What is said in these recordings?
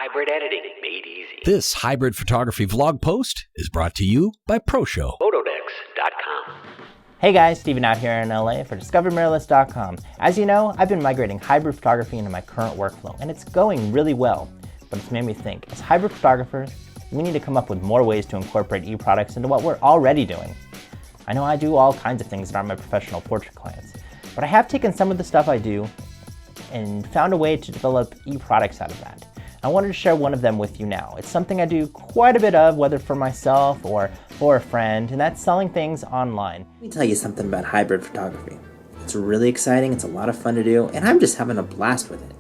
Hybrid editing made easy. This hybrid photography vlog post is brought to you by ProShow. Photodex.com. Hey guys, Steven out here in LA for DiscoverMirrorless.com. As you know, I've been migrating hybrid photography into my current workflow, and it's going really well. But it's made me think, as hybrid photographers, we need to come up with more ways to incorporate eProducts into what we're already doing. I know I do all kinds of things that aren't my professional portrait clients, but I have taken some of the stuff I do and found a way to develop eProducts out of that. I wanted to share one of them with you now. It's something I do quite a bit of, whether for myself or for a friend, and that's selling things online. Let me tell you something about hybrid photography. It's really exciting, it's a lot of fun to do, and I'm just having a blast with it.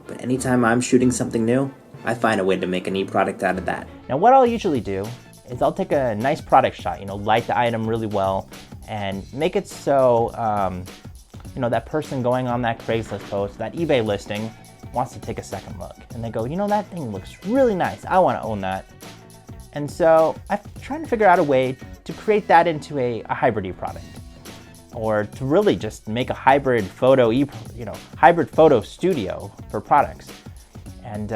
But anytime I'm shooting something new, I find a way to make an e-product out of that. Now what I'll usually do is I'll take a nice product shot, light the item really well, and make it so, that person going on that Craigslist post, that eBay listing, wants to take a second look. And they go, that thing looks really nice. I want to own that. And so I'm trying to figure out a way to create that into a hybrid e-product, or to really just make a hybrid photo hybrid photo studio for products, and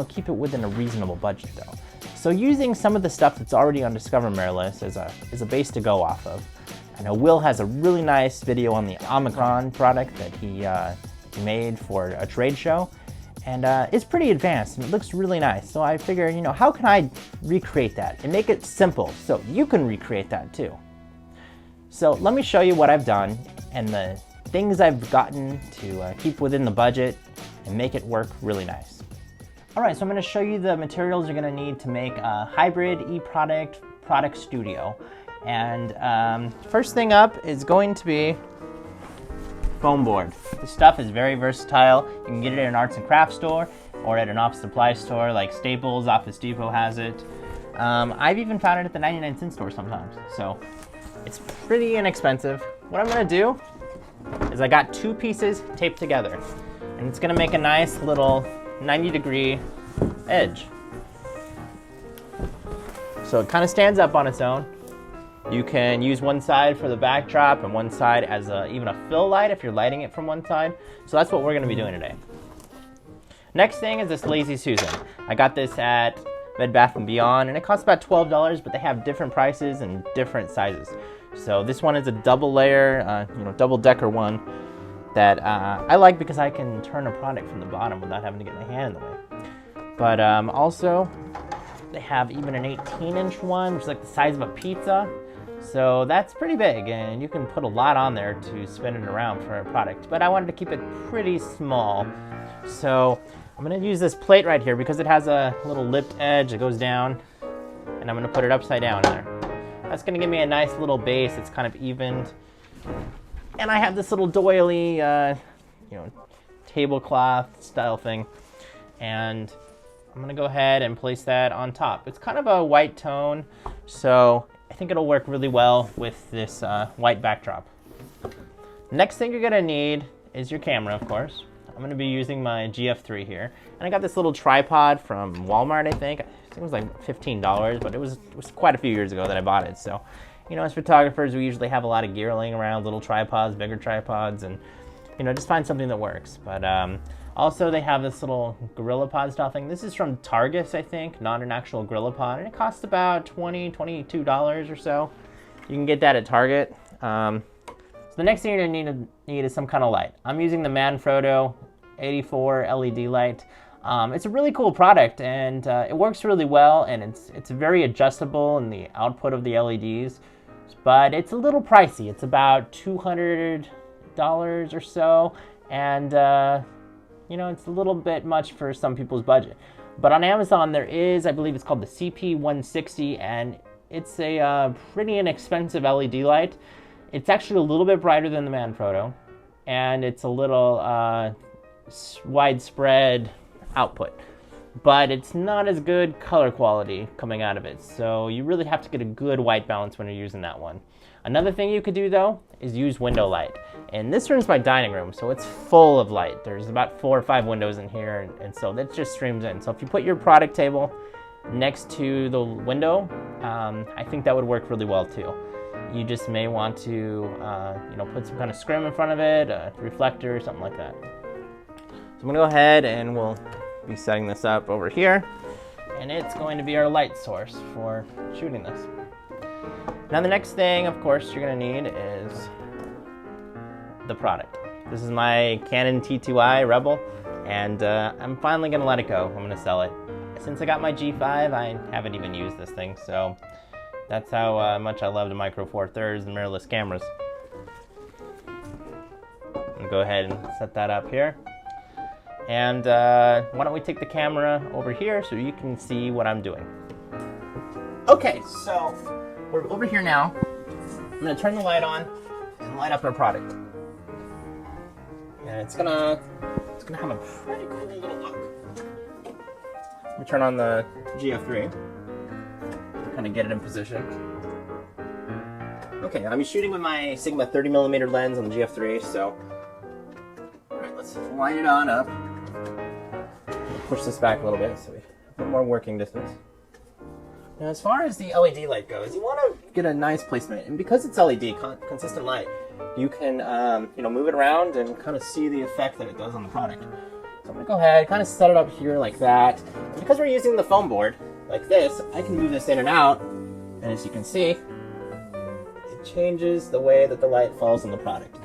keep it within a reasonable budget though. So using some of the stuff that's already on Discover Mirrorless as a base to go off of. I know Will has a really nice video on the Omicron product that he made for a trade show, and it's pretty advanced and it looks really nice. So I figure, how can I recreate that and make it simple so you can recreate that too? So let me show you what I've done and the things I've gotten to keep within the budget and make it work really nice. All right, so I'm going to show you the materials you're going to need to make a hybrid eProduct studio. And first thing up is going to be foam board. This stuff is very versatile. You can get it at an arts and crafts store or at an office supply store like Staples, Office Depot has it. I've even found it at the 99-cent store sometimes. So it's pretty inexpensive. What I'm gonna do is I got two pieces taped together, and it's gonna make a nice little 90-degree edge. So it kind of stands up on its own. You can use one side for the backdrop and one side as even a fill light if you're lighting it from one side. So that's what we're going to be doing today. Next thing is this Lazy Susan. I got this at Bed Bath & Beyond, and it costs about $12, but they have different prices and different sizes. So this one is a double layer, double decker one that I like because I can turn a product from the bottom without having to get my hand in the way. But also, they have even an 18-inch one, which is like the size of a pizza. So that's pretty big, and you can put a lot on there to spin it around for a product. But I wanted to keep it pretty small. So I'm gonna use this plate right here because it has a little lipped edge that goes down, and I'm gonna put it upside down in there. That's gonna give me a nice little base. It's kind of evened. And I have this little doily, tablecloth style thing. And I'm gonna go ahead and place that on top. It's kind of a white tone, so I think it'll work really well with this white backdrop. Next thing you're gonna need is your camera, of course. I'm gonna be using my GF3 here. And I got this little tripod from Wal-Mart, I think. I think it was like $15, but it was quite a few years ago that I bought it. So, as photographers, we usually have a lot of gear laying around, little tripods, bigger tripods, and just find something that works. But also they have this little GorillaPod style thing. This is from Targus, I think, not an actual GorillaPod, and it costs about $22 or so. You can get that at Target. So the next thing you're gonna need is some kind of light. I'm using the Manfrotto 84 LED light. It's a really cool product, and it works really well, and it's very adjustable in the output of the LEDs, but it's a little pricey. It's about $200 or so, and it's a little bit much for some people's budget. But on Amazon there is, I believe it's called the CP160, and it's a pretty inexpensive LED light. It's actually a little bit brighter than the Manfrotto, and it's a little widespread output. But it's not as good color quality coming out of it, so you really have to get a good white balance when you're using that one. Another thing you could do though is use window light. And this room's my dining room, so it's full of light. There's about 4 or 5 windows in here, and so that just streams in. So if you put your product table next to the window, I think that would work really well too. You just may want to put some kind of scrim in front of it, a reflector, something like that. So I'm gonna go ahead and we'll be setting this up over here, and it's going to be our light source for shooting this. Now the next thing, of course, you're going to need is the product. This is my Canon T2i Rebel, and I'm finally going to let it go. I'm going to sell it. Since I got my G5, I haven't even used this thing, so that's how much I love the Micro Four Thirds and mirrorless cameras. I'm going to go ahead and set that up here. And why don't we take the camera over here so you can see what I'm doing. Okay, so we're over here now. I'm going to turn the light on and light up our product. And it's gonna have a pretty cool little look. Let me turn on the GF3. Kind of get it in position. Okay, I'm shooting with my Sigma 30mm lens on the GF3, so alright, let's line it on up. Push this back a little bit so we have a bit more working distance. Now, as far as the LED light goes, you want to get a nice placement, and because it's LED, consistent light, you can move it around and kind of see the effect that it does on the product. So I'm going to go ahead, kind of set it up here like that. And because we're using the foam board like this, I can move this in and out, and as you can see, it changes the way that the light falls on the product.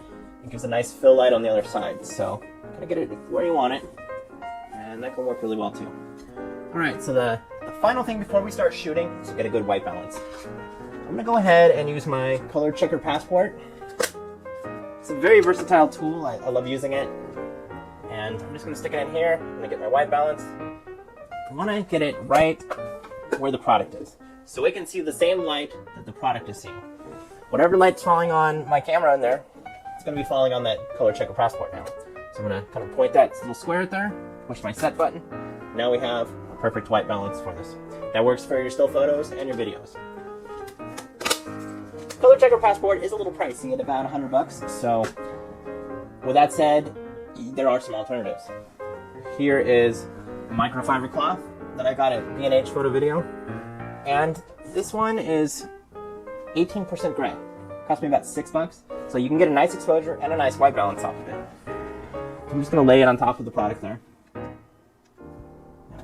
It gives a nice fill light on the other side, so kind of get it where you want it, and that can work really well too. Alright, so the final thing before we start shooting is to get a good white balance. I'm going to go ahead and use my color checker passport. It's a very versatile tool. I love using it. And I'm just going to stick it in here. I'm going to get my white balance. I want to get it right where the product is, so we can see the same light that the product is seeing. Whatever light's falling on my camera in there, it's going to be falling on that color checker passport now. So I'm going to kind of point that little square right there, push my set button. Now we have a perfect white balance for this. That works for your still photos and your videos. Color checker passport is a little pricey at about $100, so with that said, there are some alternatives. Here is a microfiber cloth that I got at B&H Photo Video, and this one is 18% gray. Cost me about $6, so you can get a nice exposure and a nice white balance off of it. I'm just going to lay it on top of the product there.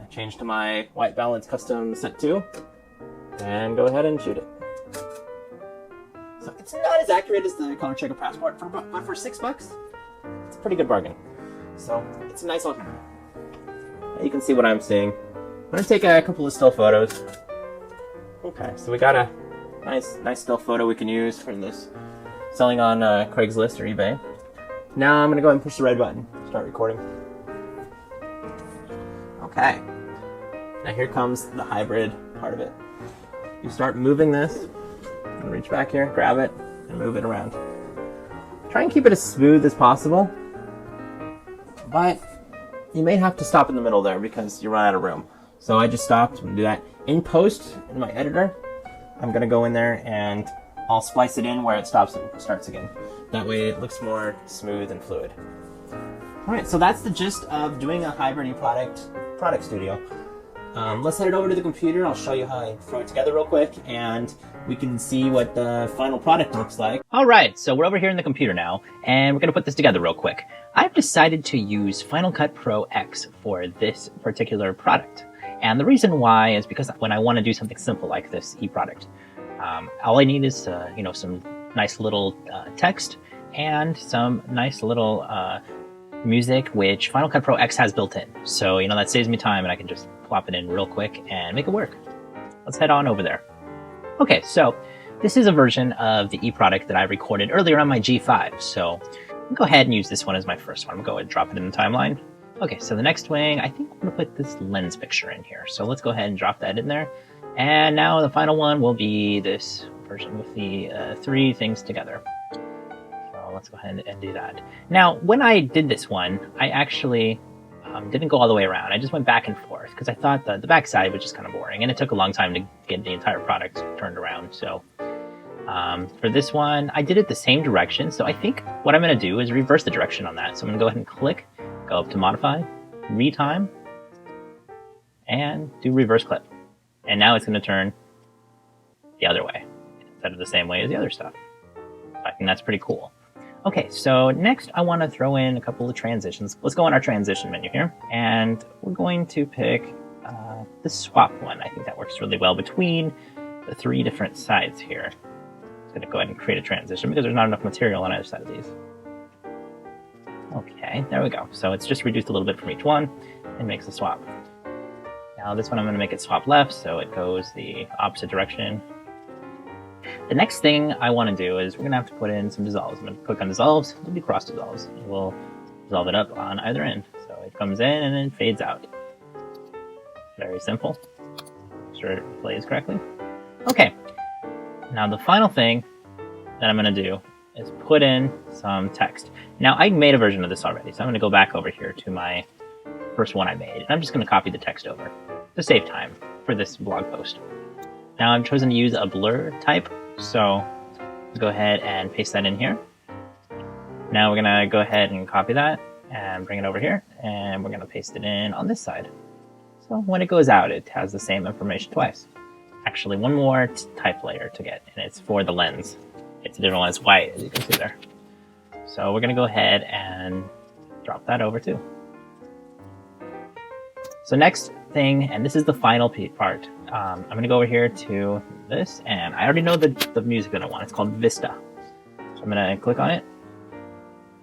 Change to my white balance custom set 2, and go ahead and shoot it. So it's not as accurate as the color checker passport, but for $6, it's a pretty good bargain. So it's a nice alternative. You can see what I'm seeing. I'm gonna take a couple of still photos. Okay, so we got a nice still photo we can use for this, selling on Craigslist or eBay. Now I'm gonna go ahead and push the red button, start recording. Okay, now here comes the hybrid part of it. You start moving this. I'm gonna reach back here, grab it, and move it around. Try and keep it as smooth as possible, but you may have to stop in the middle there because you run out of room. So I just stopped. I'm gonna do that. In post, in my editor, I'm gonna go in there and I'll splice it in where it stops and starts again. That way it looks more smooth and fluid. Alright, so that's the gist of doing a hybrid product studio. Let's head it over to the computer. I'll show you how I throw it together real quick, and we can see what the final product looks like. All right, so we're over here in the computer now, and we're going to put this together real quick. I've decided to use Final Cut Pro X for this particular product. And the reason why is because when I want to do something simple like this eProduct, all I need is some nice little text and some nice little music, which Final Cut Pro X has built in. So, that saves me time, and I can just plop it in real quick and make it work. Let's head on over there. Okay, so this is a version of the eProduct that I recorded earlier on my G5. So I'll go ahead and use this one as my first one. I'm going to go ahead and drop it in the timeline. Okay, so the next thing, I think I'm going to put this lens picture in here. So let's go ahead and drop that in there. And now the final one will be this version with the 3 things together. So let's go ahead and do that. Now, when I did this one, I actually didn't go all the way around. I just went back and forth because I thought the back side was just kind of boring, and it took a long time to get the entire product turned around. So for this one, I did it the same direction. So I think what I'm going to do is reverse the direction on that. So I'm going to go ahead and click, go up to Modify, Retime, and do Reverse Clip. And now it's going to turn the other way instead of the same way as the other stuff. I think that's pretty cool. Okay, so next I want to throw in a couple of transitions. Let's go on our transition menu here, and we're going to pick the swap one. I think that works really well between the 3 different sides here. I'm going to go ahead and create a transition because there's not enough material on either side of these. Okay, there we go. So it's just reduced a little bit from each one and makes a swap. Now this one I'm going to make it swap left, so it goes the opposite direction. The next thing I want to do is we're going to have to put in some dissolves. I'm going to click on dissolves, it'll be cross dissolves, and we'll dissolve it up on either end. So it comes in and then fades out. Very simple. Make sure it plays correctly. Okay, now the final thing that I'm going to do is put in some text. Now I made a version of this already, so I'm going to go back over here to my first one I made, and I'm just going to copy the text over to save time for this blog post. Now I've chosen to use a blur type, so go ahead and paste that in here. Now we're going to go ahead and copy that and bring it over here, and we're going to paste it in on this side. So when it goes out, it has the same information twice. Actually, one more type layer to get, and it's for the lens. It's a different one, it's white, as you can see there. So we're going to go ahead and drop that over too. So next thing, and this is the final part, I'm going to go over here to this, and I already know the music that I want. It's called Vista. So I'm going to click on it,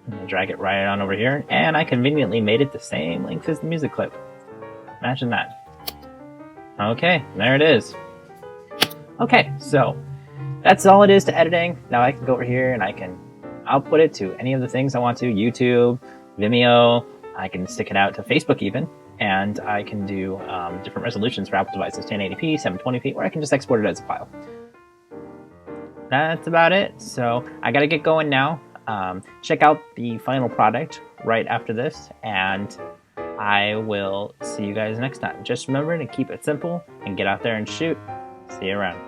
I'm going to drag it right on over here, and I conveniently made it the same length as the music clip. Imagine that. Okay, there it is. Okay, so that's all it is to editing. Now I can go over here and I can output it to any of the things I want to. YouTube, Vimeo, I can stick it out to Facebook even, and I can do different resolutions for Apple devices, 1080p, 720p, or I can just export it as a file. That's about it. So I gotta get going now. Check out the final product right after this, and I will see you guys next time. Just remember to keep it simple and get out there and shoot. See you around.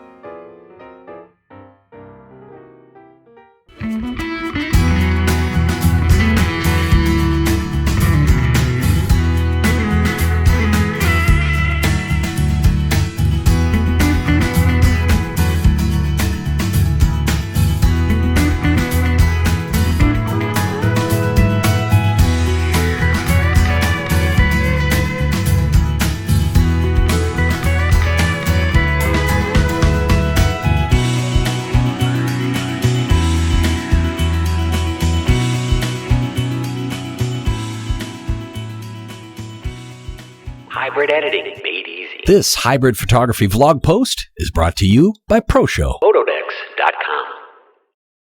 Hybrid editing made easy. This hybrid photography vlog post is brought to you by ProShow. Photodex.com.